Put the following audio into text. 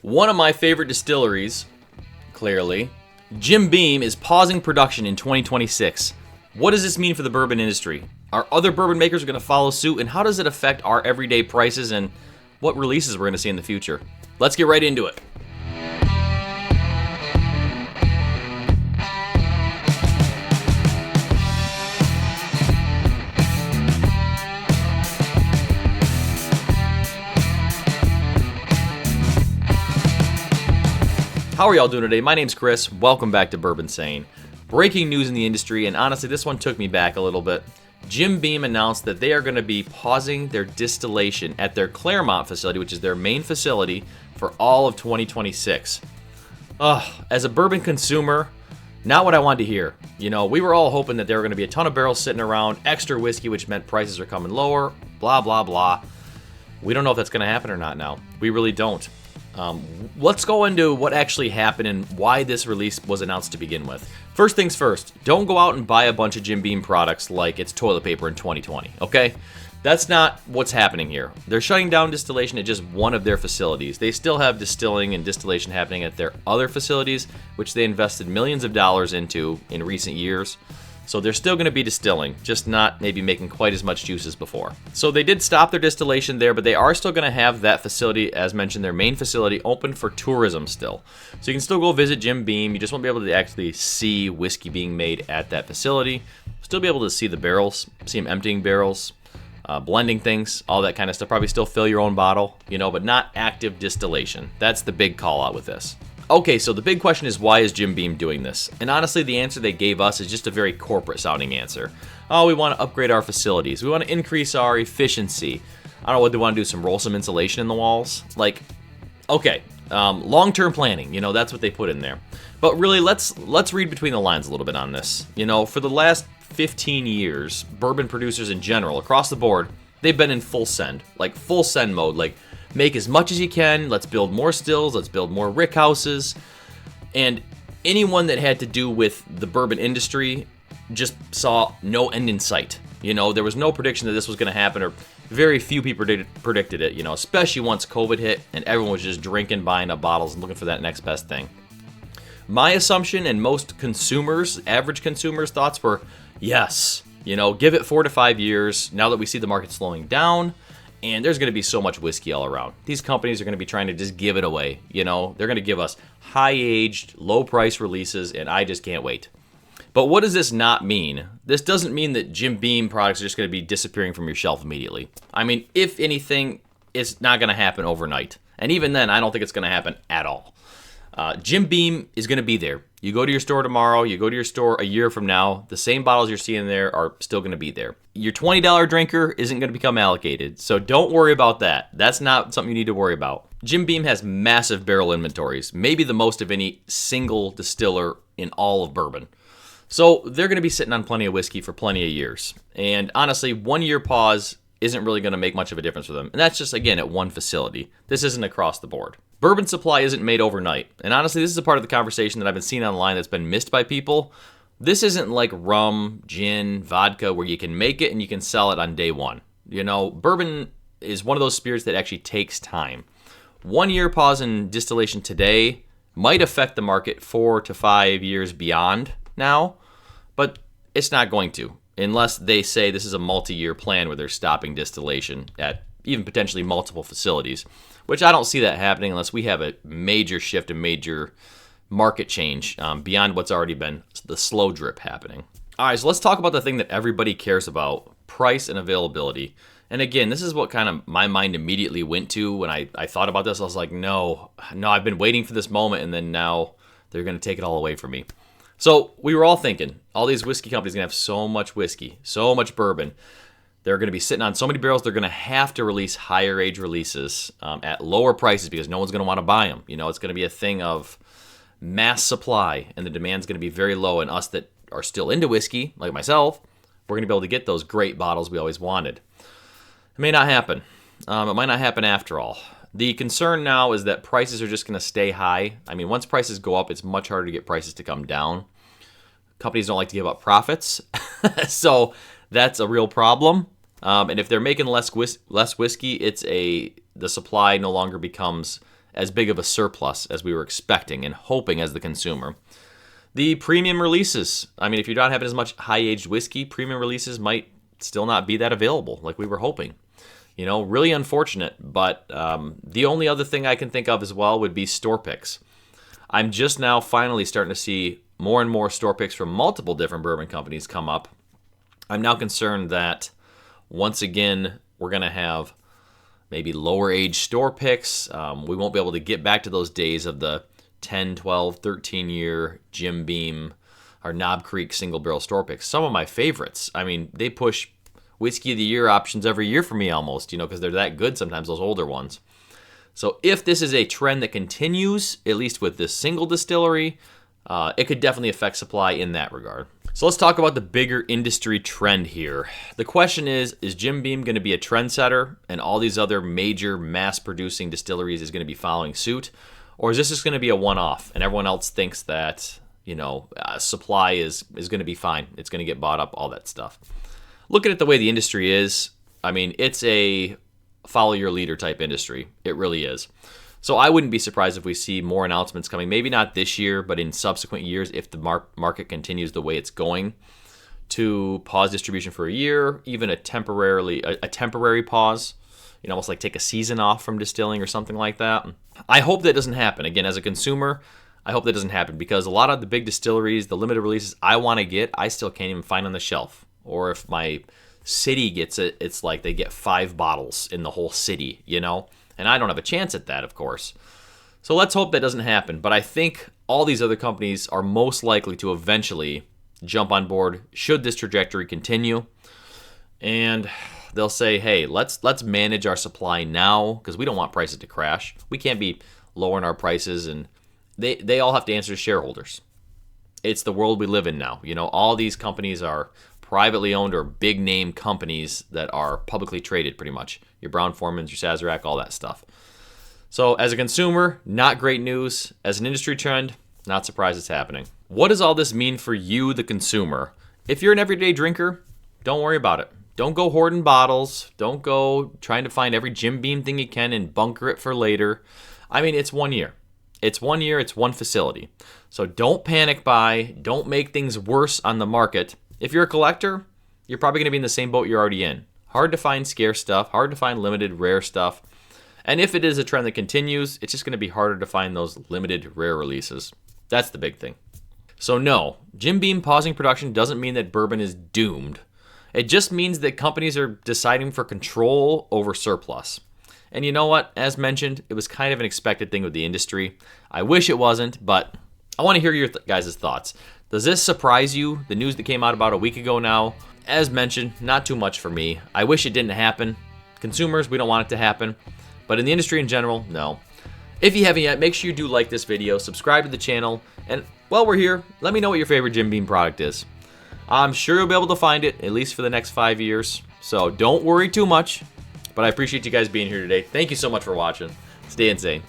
One of my favorite distilleries, clearly, Jim Beam, is pausing production in 2026. What does this mean for the bourbon industry? Are other bourbon makers going to follow suit, and how does it affect our everyday prices and what releases we're going to see in the future? Let's get right into it. How are y'all doing today? My name's Chris. Welcome back to Bourbon Sane. Breaking news in the industry, and honestly, this one took me back a little bit. Jim Beam announced that they are going to be pausing their distillation at their Clermont facility, which is their main facility, for all of 2026. As a bourbon consumer, not what I wanted to hear. You know, we were all hoping that there were going to be a ton of barrels sitting around, extra whiskey, which meant prices are coming lower, blah, blah, blah. We don't know if that's going to happen or not now. We really don't. Let's go into what actually happened and why this release was announced to begin with. First things first, don't go out and buy a bunch of Jim Beam products like it's toilet paper in 2020, okay? That's not what's happening here. They're shutting down distillation at just one of their facilities. They still have distilling and distillation happening at their other facilities, which they invested millions of dollars into in recent years. So they're still going to be distilling, just not maybe making quite as much juice as before. So they did stop their distillation there, but they are still going to have that facility, as mentioned, their main facility, open for tourism still. So you can still go visit Jim Beam. You just won't be able to actually see whiskey being made at that facility. Still be able to see the barrels, see them emptying barrels, blending things, all that kind of stuff. Probably still fill your own bottle, but not active distillation. That's the big call out with this. Okay, so the big question is, why is Jim Beam doing this? And honestly, the answer they gave us is just a very corporate-sounding answer. Oh, we want to upgrade our facilities. We want to increase our efficiency. I don't know what they want to do, roll some insulation in the walls. Long-term planning, that's what they put in there. But really, let's read between the lines a little bit on this. For the last 15 years, bourbon producers in general, across the board, they've been in full send mode, make as much as you can, let's build more stills, let's build more rick houses. And anyone that had to do with the bourbon industry just saw no end in sight. There was no prediction that this was going to happen, or very few people predicted it, especially once COVID hit and everyone was just drinking, buying up bottles, and looking for that next best thing. My assumption, and most consumers, average consumers' thoughts were, yes, give it 4 to 5 years, now that we see the market slowing down, and there's going to be so much whiskey all around. These companies are going to be trying to just give it away. They're going to give us high-aged, low-price releases, and I just can't wait. But what does this not mean? This doesn't mean that Jim Beam products are just going to be disappearing from your shelf immediately. I mean, if anything, it's not going to happen overnight. And even then, I don't think it's going to happen at all. Jim Beam is going to be there. You go to your store tomorrow, you go to your store a year from now, the same bottles you're seeing there are still going to be there. Your $20 drinker isn't going to become allocated, so don't worry about that. That's not something you need to worry about. Jim Beam has massive barrel inventories, maybe the most of any single distiller in all of bourbon. So they're going to be sitting on plenty of whiskey for plenty of years. And honestly, 1 year pause isn't really going to make much of a difference for them. And that's just, again, at one facility. This isn't across the board. Bourbon supply isn't made overnight. And honestly, this is a part of the conversation that I've been seeing online that's been missed by people. This isn't like rum, gin, vodka, where you can make it and you can sell it on day one. Bourbon is one of those spirits that actually takes time. 1 year pause in distillation today might affect the market 4 to 5 years beyond now, but it's not going to, unless they say this is a multi-year plan where they're stopping distillation at even potentially multiple facilities, which I don't see that happening unless we have a major shift, a major market change beyond what's already been the slow drip happening. All right, so let's talk about the thing that everybody cares about, price and availability. And again, this is what kind of my mind immediately went to when I thought about this. I was like, no, I've been waiting for this moment, and then now they're going to take it all away from me. So we were all thinking, all these whiskey companies are going to have so much whiskey, so much bourbon. They're going to be sitting on so many barrels, they're going to have to release higher age releases at lower prices because no one's going to want to buy them. It's going to be a thing of mass supply, and the demand's going to be very low, and us that are still into whiskey, like myself, we're going to be able to get those great bottles we always wanted. It may not happen. It might not happen after all. The concern now is that prices are just going to stay high. I mean, once prices go up, it's much harder to get prices to come down. Companies don't like to give up profits, so that's a real problem. And if they're making less whiskey, the supply no longer becomes as big of a surplus as we were expecting and hoping as the consumer. The premium releases, I mean, if you're not having as much high-aged whiskey, premium releases might still not be that available like we were hoping. You know, really unfortunate, but the only other thing I can think of as well would be store picks. I'm just now finally starting to see more and more store picks from multiple different bourbon companies come up. I'm now concerned that once again, we're going to have maybe lower age store picks. We won't be able to get back to those days of the 10, 12, 13-year Jim Beam or Knob Creek single barrel store picks. Some of my favorites. I mean, they push Whiskey of the Year options every year for me almost, you know, because they're that good sometimes, those older ones. So if this is a trend that continues, at least with this single distillery, it could definitely affect supply in that regard. So let's talk about the bigger industry trend here. The question is Jim Beam going to be a trendsetter and all these other major mass-producing distilleries is going to be following suit? Or is this just going to be a one-off and everyone else thinks that, you know, supply is going to be fine. It's going to get bought up, all that stuff. Looking at the way the industry is, I mean, it's a follow your leader type industry. It really is. So I wouldn't be surprised if we see more announcements coming, maybe not this year, but in subsequent years if the market continues the way it's going, to pause distribution for a year, even a temporary pause, you know, almost like take a season off from distilling or something like that. I hope that doesn't happen. Again, as a consumer, I hope that doesn't happen because a lot of the big distilleries, the limited releases I want to get, I still can't even find on the shelf. Or if my city gets it, it's like they get 5 bottles in the whole city, you know? And I don't have a chance at that, of course. So let's hope that doesn't happen. But I think all these other companies are most likely to eventually jump on board should this trajectory continue. And they'll say, hey, let's manage our supply now because we don't want prices to crash. We can't be lowering our prices, and they all have to answer to shareholders. It's the world we live in now. You know, all these companies are privately owned or big name companies that are publicly traded pretty much. Your Brown-Formans, your Sazerac, all that stuff. So as a consumer, not great news. As an industry trend, not surprised it's happening. What does all this mean for you, the consumer? If you're an everyday drinker, don't worry about it. Don't go hoarding bottles. Don't go trying to find every Jim Beam thing you can and bunker it for later. I mean, it's 1 year. It's 1 year, it's one facility. So don't panic buy. Don't make things worse on the market. If you're a collector, you're probably going to be in the same boat you're already in. Hard to find scarce stuff, hard to find limited rare stuff. And if it is a trend that continues, it's just going to be harder to find those limited rare releases. That's the big thing. So no, Jim Beam pausing production doesn't mean that bourbon is doomed. It just means that companies are deciding for control over surplus. And you know what? As mentioned, it was kind of an expected thing with the industry. I wish it wasn't, but I want to hear your guys' thoughts. Does this surprise you? The news that came out about a week ago now, as mentioned, not too much for me. I wish it didn't happen. Consumers, we don't want it to happen. But in the industry in general, no. If you haven't yet, make sure you do like this video, subscribe to the channel, and while we're here, let me know what your favorite Jim Beam product is. I'm sure you'll be able to find it, at least for the next 5 years. So don't worry too much. But I appreciate you guys being here today. Thank you so much for watching. Stay insane.